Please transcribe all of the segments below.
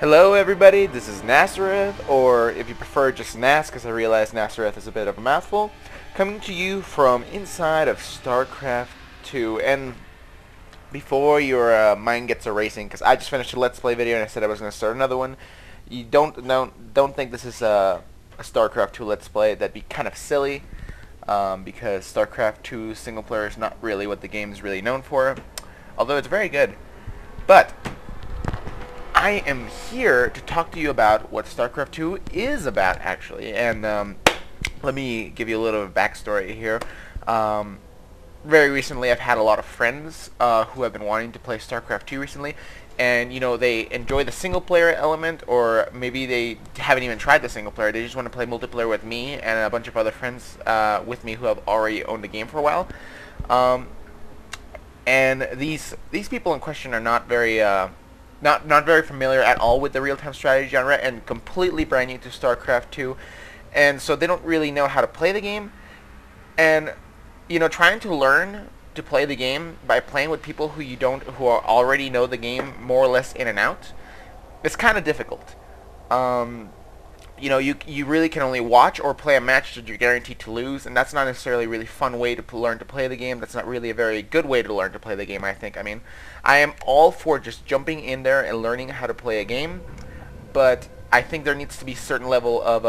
Hello everybody, this is Nazerath, or if you prefer just Nas, because I realize Nazerath is a bit of a mouthful, coming to you from inside of Starcraft 2. And before your mind gets erasing, because I just finished a Let's Play video and I said I was going to start another one, you don't think this is a Starcraft 2 Let's Play. That'd be kind of silly, because Starcraft 2 single player is not really what the game is really known for, although it's very good. But I am here to talk to you about what StarCraft 2 is about, actually. And let me give you a little backstory here. Very recently, I've had a lot of friends who have been wanting to play StarCraft 2 recently, and you know, they enjoy the single player element, or maybe they haven't even tried the single player. They just want to play multiplayer with me and a bunch of other friends with me who have already owned the game for a while. And these people in question are not very not very familiar at all with the real-time strategy genre, and completely brand new to StarCraft 2, and so they don't really know how to play the game. And you know, trying to learn to play the game by playing with people who already know the game more or less in and out, it's kind of difficult. You know, you really can only watch or play a match that you're guaranteed to lose, and that's not necessarily a really fun way to learn to play the game. That's not really a very good way to learn to play the game, I think. I mean, I am all for just jumping in there and learning how to play a game, but I think there needs to be a certain level of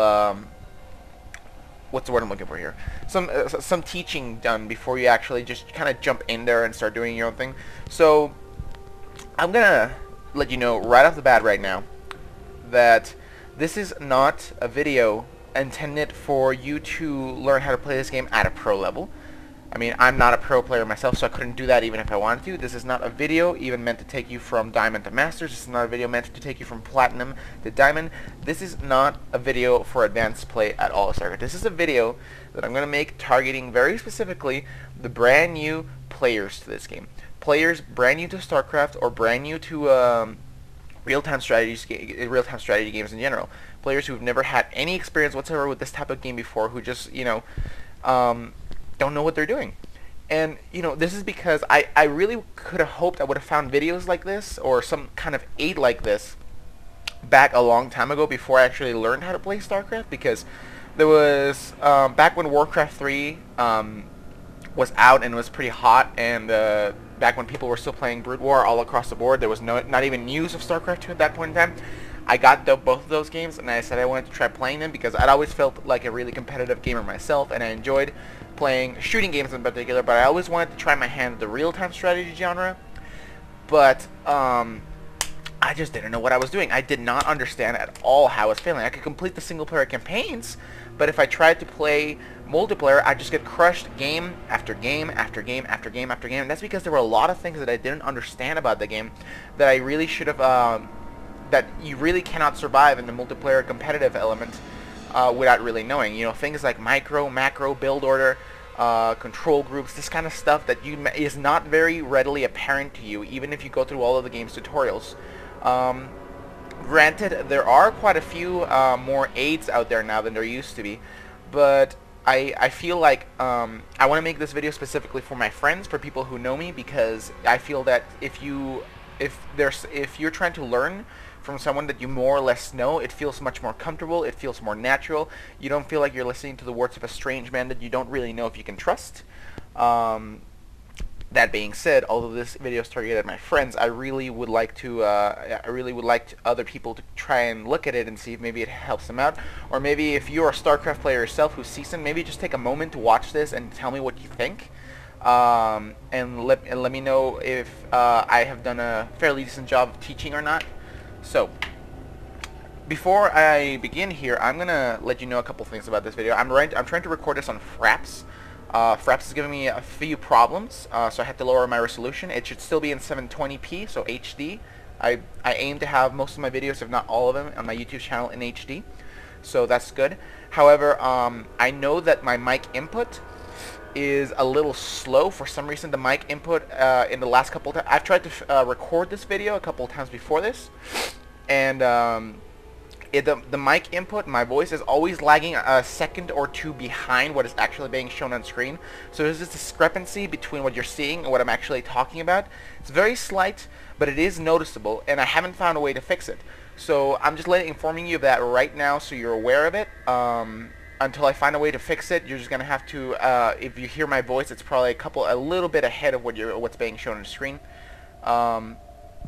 what's the word I'm looking for here? Some teaching done before you actually just kind of jump in there and start doing your own thing. So I'm gonna let you know right off the bat right now that this is not a video intended for you to learn how to play this game at a pro level. I mean, I'm not a pro player myself, so I couldn't do that even if I wanted to. This is not a video even meant to take you from Diamond to Masters. This is not a video meant to take you from Platinum to Diamond. This is not a video for advanced play at all, Starcraft. This is a video that I'm going to make targeting very specifically the brand new players to this game. Players brand new to StarCraft, or brand new to real-time strategy games in general. Players who've never had any experience whatsoever with this type of game before, who just, you know, don't know what they're doing. And, you know, this is because I really could have hoped I would have found videos like this, or some kind of aid like this, back a long time ago before I actually learned how to play StarCraft, because there was, back when Warcraft 3 was out and was pretty hot, and back when people were still playing Brood War all across the board, there was not even news of StarCraft 2 at that point in time. I got both of those games, and I said I wanted to try playing them because I'd always felt like a really competitive gamer myself, and I enjoyed playing shooting games in particular, but I always wanted to try my hand at the real-time strategy genre. But I just didn't know what I was doing. I did not understand at all how I was failing. I could complete the single-player campaigns, but if I tried to play multiplayer, I'd just get crushed game after game after game after game after game. And that's because there were a lot of things that I didn't understand about the game that I really should have, that you really cannot survive in the multiplayer competitive element without really knowing. You know, things like micro, macro, build order, control groups, this kind of stuff that is not very readily apparent to you, even if you go through all of the game's tutorials. Granted, there are quite a few more aids out there now than there used to be, but I feel like I want to make this video specifically for my friends, for people who know me, because I feel that if you're trying to learn from someone that you more or less know, it feels much more comfortable, it feels more natural. You don't feel like you're listening to the words of a strange man that you don't really know if you can trust. That being said, although this video is targeted at my friends, I really would like other people to try and look at it and see if maybe it helps them out, or maybe if you're a StarCraft player yourself who's seasoned, maybe just take a moment to watch this and tell me what you think, and let me know if I have done a fairly decent job of teaching or not. So, before I begin here, I'm gonna let you know a couple things about this video. I'm trying to record this on Fraps. Fraps is giving me a few problems, so I have to lower my resolution. It should still be in 720p, so HD. I aim to have most of my videos, if not all of them, on my YouTube channel in HD, so that's good. However, I know that my mic input is a little slow. For some reason, the mic input in the last couple times, I've tried to record this video a couple of times before this, and the mic input, my voice is always lagging a second or two behind what is actually being shown on screen. So there's this discrepancy between what you're seeing and what I'm actually talking about. It's very slight, but it is noticeable, and I haven't found a way to fix it. So I'm just informing you of that right now, so you're aware of it. Until I find a way to fix it, you're just gonna have to. If you hear my voice, it's probably a little bit ahead of what's being shown on the screen.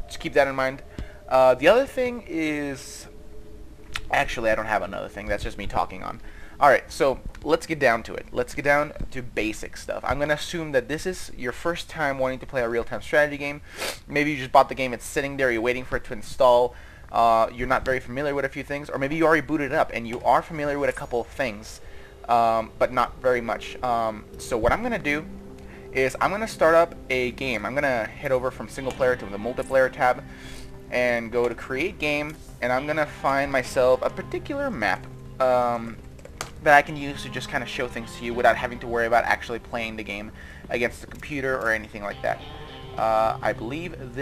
Just keep that in mind. The other thing is, actually, I don't have another thing. That's just me talking on. All right, so let's get down to it. Let's get down to basic stuff. I'm gonna assume that this is your first time wanting to play a real-time strategy game. Maybe you just bought the game, it's sitting there, you're waiting for it to install. You're not very familiar with a few things, or maybe you already booted it up and you are familiar with a couple of things, but not very much. So what I'm going to do is I'm going to start up a game. I'm going to head over from single player to the multiplayer tab and go to create game, and I'm going to find myself a particular map that I can use to just kind of show things to you without having to worry about actually playing the game against the computer or anything like that. I believe that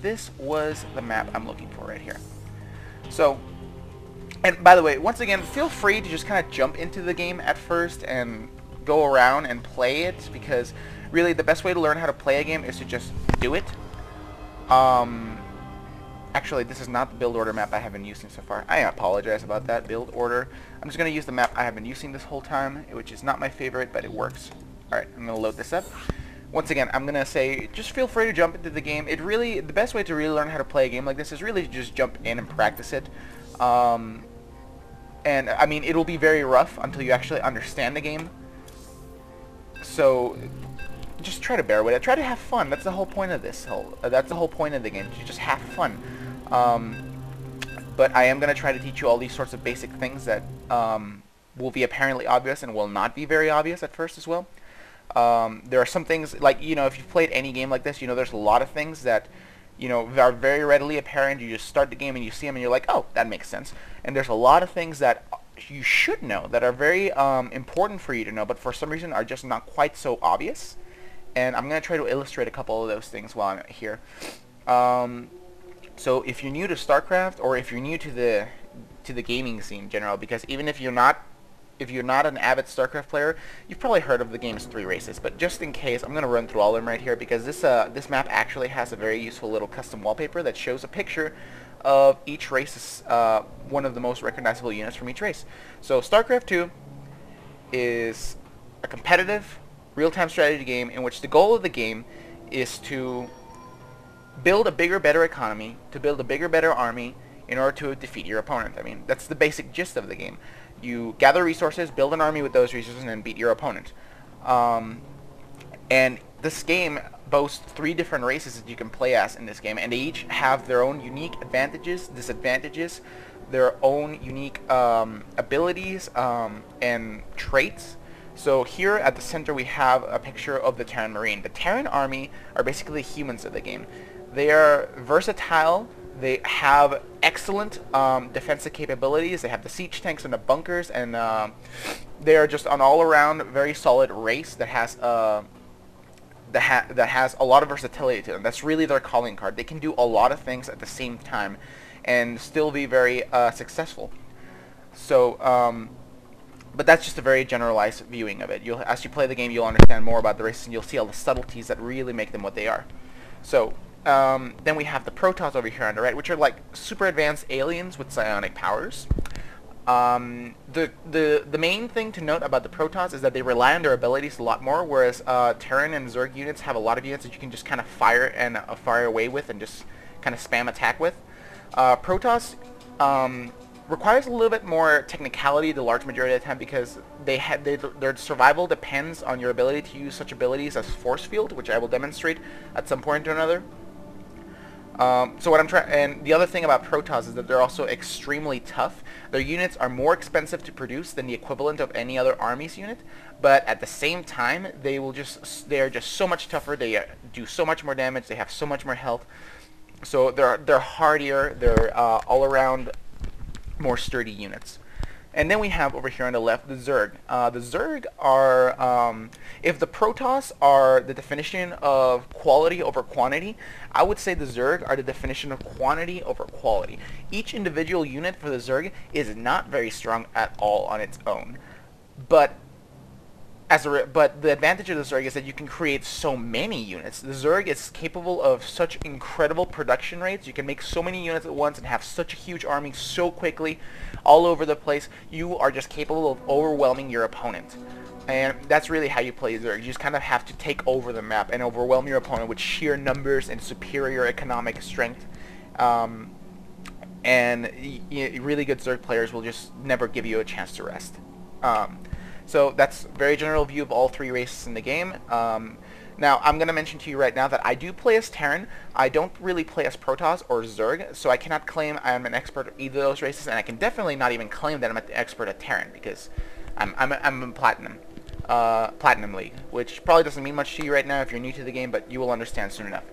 this was the map I'm looking for right here. So, and by the way, once again, feel free to just kind of jump into the game at first and go around and play it, because really the best way to learn how to play a game is to just do it. Actually, this is not the build order map I have been using so far. I apologize about that. Build order. I'm just going to use the map I have been using this whole time, which is not my favorite, but it works. Alright, I'm going to load this up. Once again, I'm going to say, just feel free to jump into the game. The best way to really learn how to play a game like this is really to just jump in and practice it. And, I mean, it'll be very rough until you actually understand the game. So, just try to bear with it. Try to have fun. That's the whole point of this. That's the whole point of the game. You just have fun. But I am going to try to teach you all these sorts of basic things that will be apparently obvious and will not be very obvious at first as well. There are some things, like, you know, if you've played any game like this, you know, there's a lot of things that, you know, are very readily apparent. You just start the game and you see them and you're like, oh, that makes sense. And there's a lot of things that you should know that are very important for you to know, but for some reason are just not quite so obvious. And I'm going to try to illustrate a couple of those things while I'm here. So if you're new to Starcraft, or if you're new to the gaming scene in general, because even if you're not an avid Starcraft player, you've probably heard of the game's 3 races, but just in case, I'm going to run through all of them right here, because this map actually has a very useful little custom wallpaper that shows a picture of each race's, one of the most recognizable units from each race. So Starcraft 2 is a competitive, real-time strategy game in which the goal of the game is to build a bigger, better economy, to build a bigger, better army in order to defeat your opponent. I mean, that's the basic gist of the game. You gather resources, build an army with those resources, and then beat your opponent. And this game boasts 3 different races that you can play as in this game, and they each have their own unique advantages, disadvantages, their own unique abilities and traits. So here at the center we have a picture of the Terran Marine. The Terran army are basically the humans of the game. They are versatile. They have excellent defensive capabilities. They have the siege tanks and the bunkers, and they are just an all-around very solid race that has that has a lot of versatility to them. That's really their calling card. They can do a lot of things at the same time and still be very successful. So, but that's just a very generalized viewing of it. As you play the game, you'll understand more about the races, and you'll see all the subtleties that really make them what they are. So, then we have the Protoss over here on the right, which are like super advanced aliens with psionic powers. The main thing to note about the Protoss is that they rely on their abilities a lot more, whereas Terran and Zerg units have a lot of units that you can just kind of fire away with and just kind of spam attack with. Protoss requires a little bit more technicality the large majority of the time, because their survival depends on your ability to use such abilities as force field, which I will demonstrate at some point or another. So what I'm trying, and the other thing about Protoss is that they're also extremely tough. Their units are more expensive to produce than the equivalent of any other army's unit, but at the same time, they are just so much tougher. They do so much more damage. They have so much more health. So they're hardier. They're all around more sturdy units. And then we have over here on the left the Zerg. The Zerg are, if the Protoss are the definition of quality over quantity, I would say the Zerg are the definition of quantity over quality. Each individual unit for the Zerg is not very strong at all on its own. But But the advantage of the Zerg is that you can create so many units. The Zerg is capable of such incredible production rates. You can make so many units at once and have such a huge army so quickly, all over the place. You are just capable of overwhelming your opponent. And that's really how you play Zerg. You just kind of have to take over the map and overwhelm your opponent with sheer numbers and superior economic strength. And really good Zerg players will just never give you a chance to rest. So that's a very general view of all three races in the game. Now, I'm going to mention to you right now that I do play as Terran. I don't really play as Protoss or Zerg, so I cannot claim I'm an expert at either of those races, and I can definitely not even claim that I'm an expert at Terran, because I'm in Platinum League, which probably doesn't mean much to you right now if you're new to the game, but you will understand soon enough.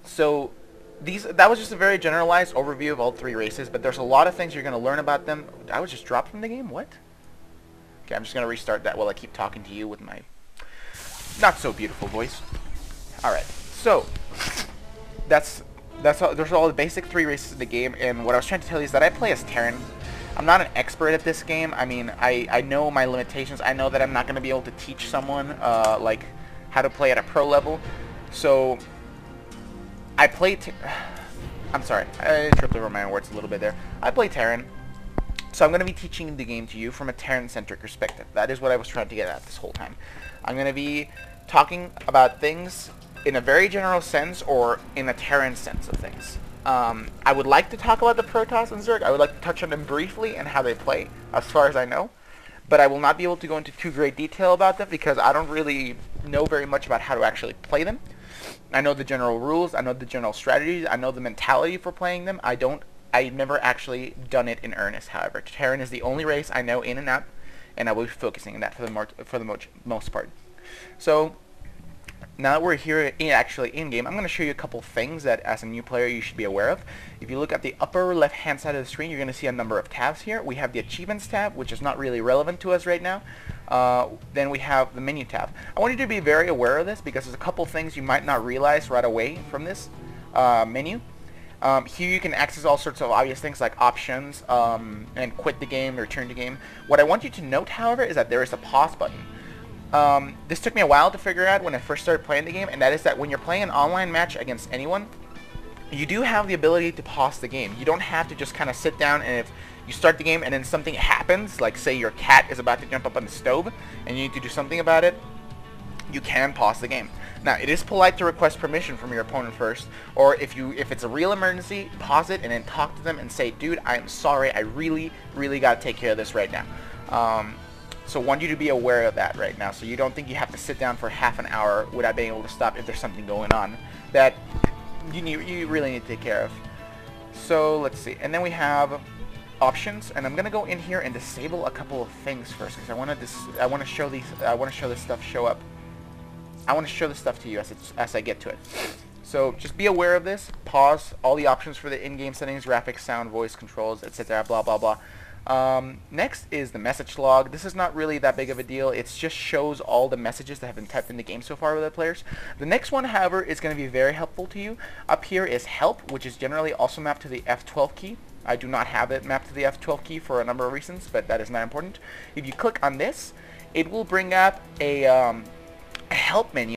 So that was just a very generalized overview of all three races, but there's a lot of things you're going to learn about them. I was just dropped from the game? What? Okay, I'm just going to restart that while I keep talking to you with my not so beautiful voice. Alright, so those are all the basic three races of the game, and what I was trying to tell you is that I play as Terran. I'm not an expert at this game. I mean, I know my limitations. I know that I'm not going to be able to teach someone like how to play at a pro level. So I play I'm sorry, I tripped over my own words a little bit there. I play Terran. So I'm going to be teaching the game to you from a Terran-centric perspective. That is what I was trying to get at this whole time. I'm going to be talking about things in a very general sense or in a Terran sense of things. I would like to talk about the Protoss and Zerg. I would like to touch on them briefly and how they play, as far as I know. But I will not be able to go into too great detail about them because I don't really know very much about how to actually play them. I know the general rules. I know the general strategies. I know the mentality for playing them. I've never actually done it in earnest, however. Terran is the only race I know in and out, and I will be focusing on that for the most part. So, now that we're here actually in-game, I'm going to show you a couple things that, as a new player, you should be aware of. If you look at the upper left-hand side of the screen, you're going to see a number of tabs here. We have the Achievements tab, which is not really relevant to us right now. Then we have the Menu tab. I want you to be very aware of this because there's a couple things you might not realize right away from this menu. Here you can access all sorts of obvious things like options and quit the game, return the game. What I want you to note, however, is that there is a pause button. This took me a while to figure out when I first started playing the game, and that is that when you're playing an online match against anyone, you do have the ability to pause the game. You don't have to just kind of sit down, and if you start the game and then something happens, like say your cat is about to jump up on the stove and you need to do something about it, you can pause the game. Now, it is polite to request permission from your opponent first, or if it's a real emergency, pause it and then talk to them and say, dude, I'm sorry, I really gotta take care of this right now. So I want you to be aware of that right now, so you don't think you have to sit down for half an hour without being able to stop if there's something going on that you really need to take care of. So let's see, and then we have options, and I'm gonna go in here and disable a couple of things first because I want to show this stuff show up. I want to show this stuff to you as I get to it. So just be aware of this. Pause all the options for the in-game settings, graphics, sound, voice controls, etc. Blah blah blah. Next is the message log. This is not really that big of a deal. It just shows all the messages that have been typed in the game so far with the players. The next one, however, is going to be very helpful to you. Up here is help, which is generally also mapped to the F12 key. I do not have it mapped to the F12 key for a number of reasons, but that is not important. If you click on this, it will bring up a help menu.